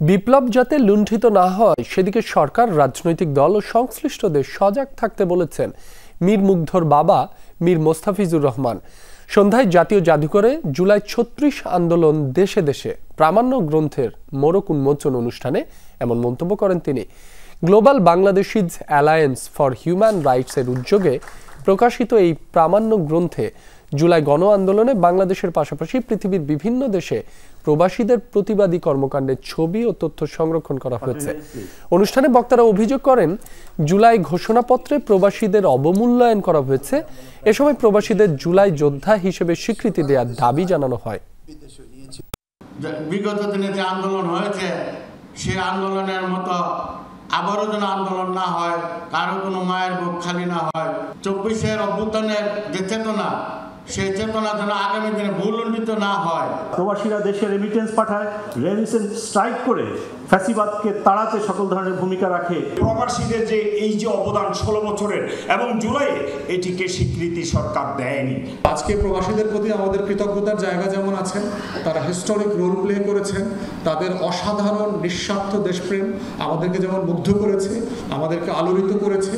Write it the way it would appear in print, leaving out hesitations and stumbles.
বিপ্লব যাতে লুণ্ঠিত না হয় সেদিকে সরকার, রাজনৈতিক দল ও সংশ্লিষ্টদের সজাগ থাকতে বলেছেন মীর মুগ্ধর বাবা মীর মোস্তাফিজুর রহমান। সন্ধ্যায় জাতীয় জাদুঘরে জুলাই ৩৬ আন্দোলন দেশে দেশে প্রামাণ্য গ্রন্থের মোড়ক উন্মোচন অনুষ্ঠানে এমন মন্তব্য করেন তিনি। Global Bangladeshis Alliance for Human রাইটসের উদ্যোগে প্রকাশিত এই প্রামাণ্য গ্রন্থে জুলাই গণ আন্দোলনে বাংলাদেশের পাশাপাশি পৃথিবীর বিভিন্ন দেশে প্রবাসীদের প্রতিবাদী কর্মকাণ্ডের ছবি ও তথ্য সংরক্ষণ করা হয়েছে। অনুষ্ঠানে বক্তারা অভিযোগ করেন, জুলাই ঘোষণাপত্রে প্রবাসীদের অবমূল্যায়ন করা হয়েছে। এ সময় প্রবাসীদের জুলাই যোদ্ধা হিসেবে স্বীকৃতি দেওয়ার দাবি জানানো হয়। বিগত দিনে যে আন্দোলন হয়েছে সে আন্দোলনের মতো আবারও যেন আন্দোলন না হয়, কারো কোনো মায়ের বুক খালি না হয়। ২৪-এর অভ্যুত্থানের যে চেতনা, সেই চেতনা যেন আগামী দিনে ভুলুণ্ঠিত না হয়। প্রবাসীরা দেশে রেমিটেন্স পাঠায়, রেমিটেন্স স্ট্রাইক করে ফ্যাসিবাদকে তাড়াতে সকল ধরনের ভূমিকা রাখে। প্রবাসীদের যে এই যে অবদান ১৬ বছরের এবং জুলাই, এটিকে স্বীকৃতি সরকার দেয়নি। আজকে প্রবাসীদের প্রতি আমাদের কৃতজ্ঞতার জায়গা যেমন আছে, তারা হিস্টোরিক রোল প্লে করেছেন, তাদের অসাধারণ নিঃস্বার্থ দেশপ্রেম আমাদেরকে যেমন মুগ্ধ করেছে, আমাদেরকে আলোড়িত করেছে,